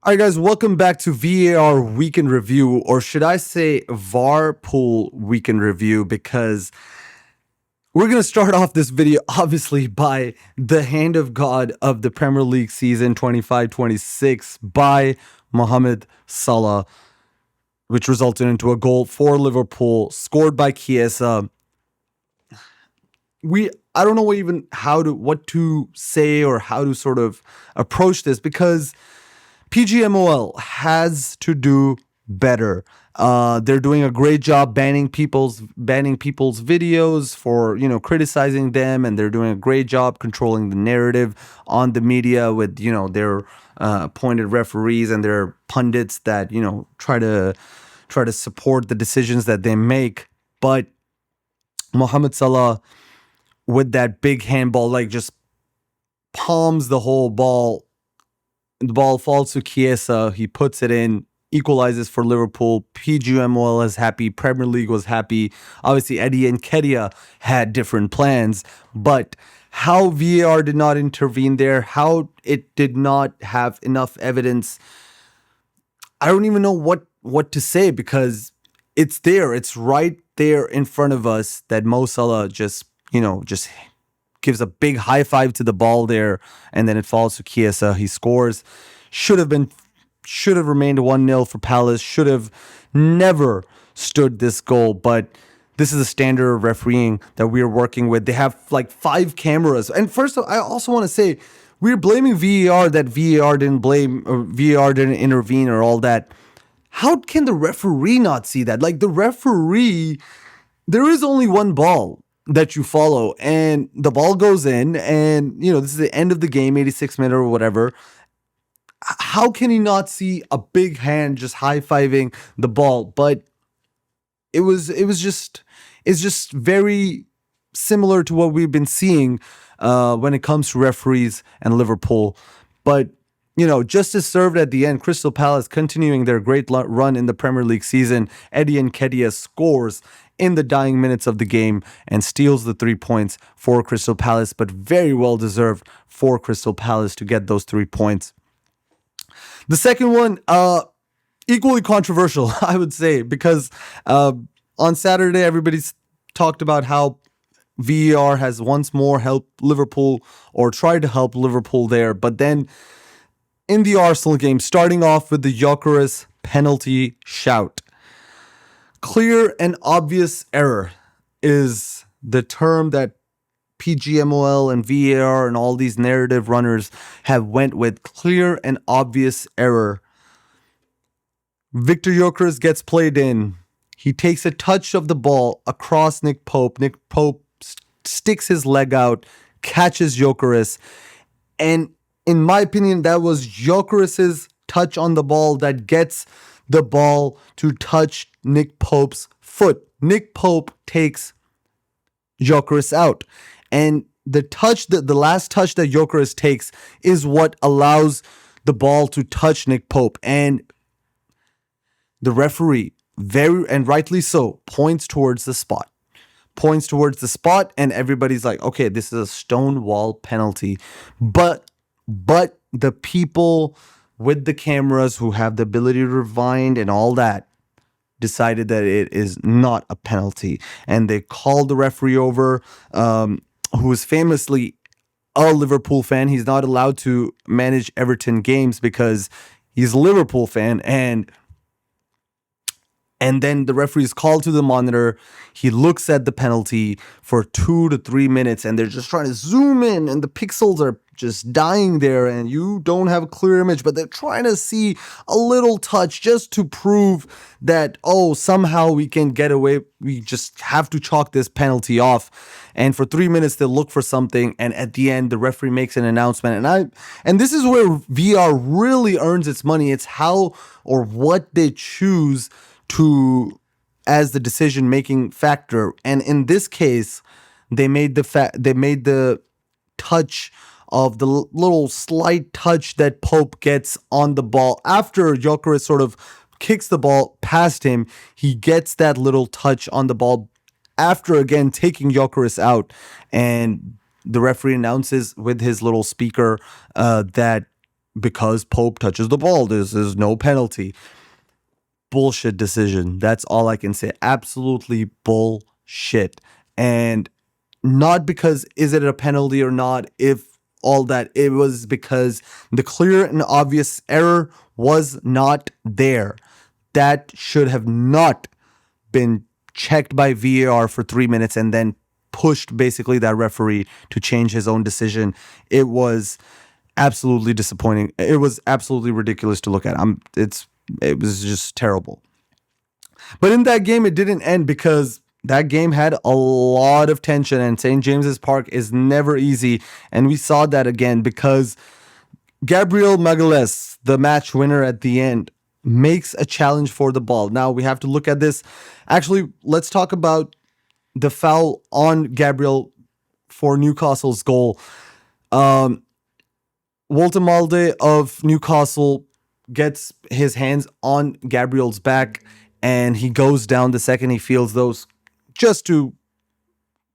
All right, guys, welcome back to VAR Weekend Review, or should I say VAR Pool Weekend Review, because we're going to start off this video, obviously, by the hand of God of the Premier League season 25-26 by Mohamed Salah, which resulted into a goal for Liverpool, scored by Chiesa. I don't know what to say or how to sort of approach this, because PGMOL has to do better. They're doing a great job banning people's videos for criticizing them, and they're doing a great job controlling the narrative on the media with their appointed referees and their pundits that try to support the decisions that they make. But Mohamed Salah, with that big handball, like, just palms the whole ball. The ball falls to Chiesa. He puts it in, equalizes for Liverpool. PGMOL is happy. Premier League was happy. Obviously, Eddie and Kedia had different plans. But how VAR did not intervene there, how it did not have enough evidence, I don't even know what to say, because it's there. It's right there in front of us that Mo Salah just gives a big high five to the ball there, and then it falls to Chiesa. He scores. Should have remained 1-0 for Palace. Should have never stood this goal, but this is a standard of refereeing that we are working with. They have like 5 cameras. And first, I also want to say, we're blaming VAR that VAR didn't intervene or all that. How can the referee not see that? Like, the referee, there is only one ball that you follow, and the ball goes in, and this is the end of the game, 86th minute or whatever. How can he not see a big hand just high-fiving the ball? But it's just very similar to what we've been seeing when it comes to referees and Liverpool. But justice served at the end. Crystal Palace continuing their great run in the Premier League season. Eddie Nketiah scores in the dying minutes of the game and steals the 3 points for Crystal Palace, but very well deserved for Crystal Palace to get those 3 points. The second one, equally controversial, I would say, because on Saturday, everybody's talked about how VAR has once more helped Liverpool, or tried to help Liverpool there. But then in the Arsenal game, starting off with the Gyokeres penalty shout. Clear and obvious error is the term that PGMOL and VAR and all these narrative runners have went with. Clear and obvious error. Victor Gyokeres gets played in. He takes a touch of the ball across Nick Pope. Nick Pope sticks his leg out, catches Gyokeres, and in my opinion, that was Gyokeres' touch on the ball that gets the ball to touch Nick Pope's foot. Nick Pope takes Gyokeres out. And the last touch that Gyokeres takes is what allows the ball to touch Nick Pope. And the referee, very and rightly so, points towards the spot. And everybody's like, okay, this is a stonewall penalty. But the people with the cameras who have the ability to rewind and all that decided that it is not a penalty. And they called the referee over, who is famously a Liverpool fan. He's not allowed to manage Everton games because he's a Liverpool fan. And then the referee is called to the monitor. He looks at the penalty for 2 to 3 minutes, and they're just trying to zoom in, and the pixels are just dying there, and you don't have a clear image, but they're trying to see a little touch just to prove that, somehow we can get away. We just have to chalk this penalty off. And for 3 minutes, they look for something, and at the end, the referee makes an announcement. And this is where VR really earns its money. It's how or what they choose to as the decision-making factor. And in this case, they made the touch of the little slight touch that Pope gets on the ball after Gyokeres sort of kicks the ball past him. He gets that little touch on the ball after again taking Gyokeres out, and the referee announces with his little speaker that because Pope touches the ball. There's no penalty. Bullshit decision. That's all I can say. Absolutely bullshit. And not because is it a penalty or not, if all that, it was because the clear and obvious error was not there. That should have not been checked by VAR for 3 minutes and then pushed basically that referee to change his own decision. It was absolutely disappointing. It was absolutely ridiculous to look at. It was just terrible. But in that game, it didn't end because that game had a lot of tension, and St. James's Park is never easy. And we saw that again because Gabriel Magalhaes, the match winner at the end, makes a challenge for the ball. Now we have to look at this. Actually, let's talk about the foul on Gabriel for Newcastle's goal. Woltemalde of Newcastle gets his hands on Gabriel's back and he goes down the second he feels those. Just to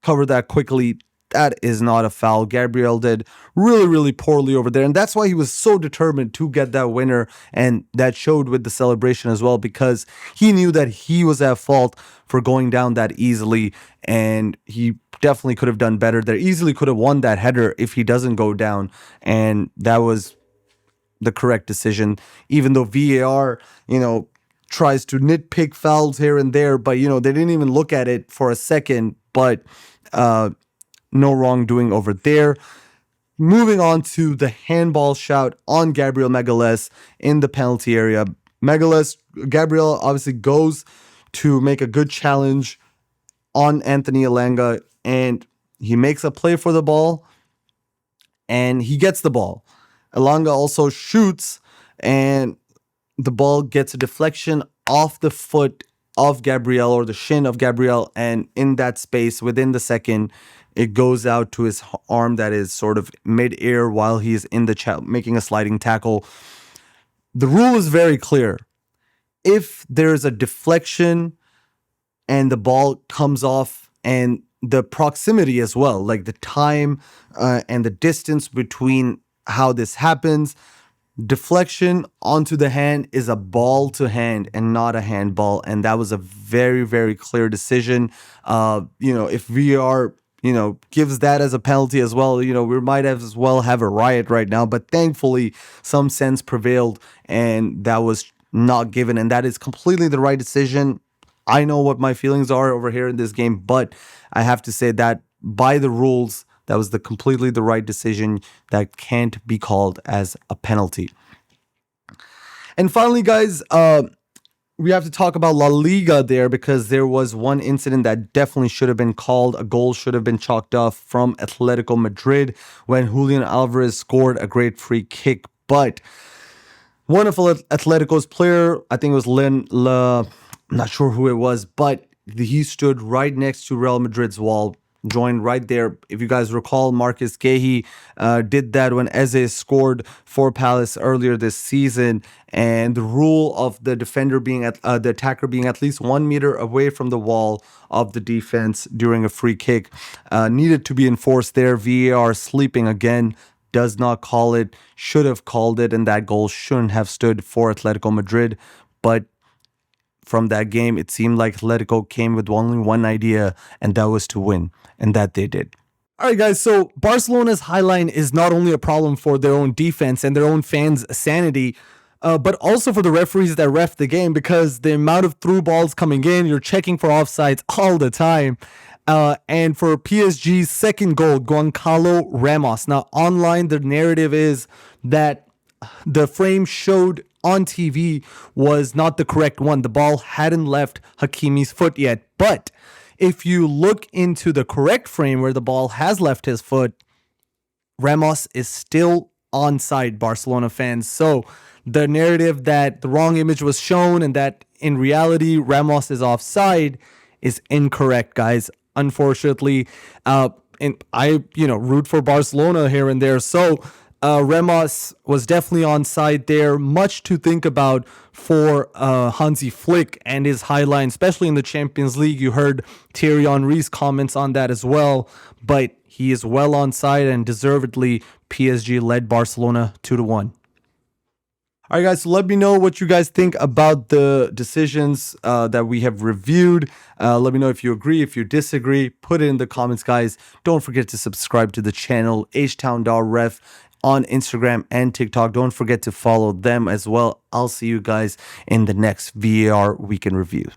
cover that quickly, that is not a foul. Gabriel did really, really poorly over there. And that's why he was so determined to get that winner. And that showed with the celebration as well, because he knew that he was at fault for going down that easily. And he definitely could have done better there. Easily could have won that header if he doesn't go down. And that was the correct decision, even though VAR, tries to nitpick fouls here and there, but they didn't even look at it for a second. But no wrongdoing over there. Moving on to the handball shout on Gabriel Magalhaes in the penalty area. Gabriel obviously goes to make a good challenge on Anthony Elanga, and he makes a play for the ball, and he gets the ball. Elanga also shoots, and the ball gets a deflection off the foot of Gabriel, or the shin of Gabriel, and in that space, within the second, it goes out to his arm that is sort of mid-air while he's in the making a sliding tackle. The rule is very clear. If there's a deflection and the ball comes off, and the proximity as well, like the time and the distance between how this happens, deflection onto the hand is a ball to hand and not a handball. And that was a very, very clear decision. If VAR, gives that as a penalty as well, we might as well have a riot right now. But thankfully, some sense prevailed and that was not given. And that is completely the right decision. I know what my feelings are over here in this game, but I have to say that by the rules, that was completely the right decision. That can't be called as a penalty. And finally, guys, we have to talk about La Liga there, because there was one incident that definitely should have been called. A goal should have been chalked off from Atletico Madrid when Julian Alvarez scored a great free kick. But one of Atletico's player, I think it was I'm not sure who it was, but he stood right next to Real Madrid's wall, joined right there. If you guys recall, Marcus Gahey did that when Eze scored for Palace earlier this season. And the rule of the defender the attacker being at least 1 meter away from the wall of the defense during a free kick needed to be enforced there. VAR sleeping again, does not call it, should have called it, and that goal shouldn't have stood for Atletico Madrid. But from that game, it seemed like Atletico came with only one idea, and that was to win, and that they did. All right, guys, so Barcelona's high line is not only a problem for their own defense and their own fans' sanity, but also for the referees that ref the game, because the amount of through balls coming in, you're checking for offsides all the time. And for PSG's second goal, Goncalo Ramos. Now, online, the narrative is that the frame showed on TV was not the correct one. The ball hadn't left Hakimi's foot yet. But if you look into the correct frame where the ball has left his foot, Ramos is still onside, Barcelona fans. So the narrative that the wrong image was shown and that in reality Ramos is offside is incorrect, guys. Unfortunately, and I root for Barcelona here and there. So Ramos was definitely onside there. Much to think about for Hansi Flick and his high line, especially in the Champions League. You heard Thierry Henry's comments on that as well. But he is well onside, and deservedly PSG led Barcelona 2-1. All right, guys, so let me know what you guys think about the decisions that we have reviewed. Let me know if you agree, if you disagree. Put it in the comments, guys. Don't forget to subscribe to the channel, htown.ref, on Instagram and TikTok. Don't forget to follow them as well. I'll see you guys in the next VAR Weekend review.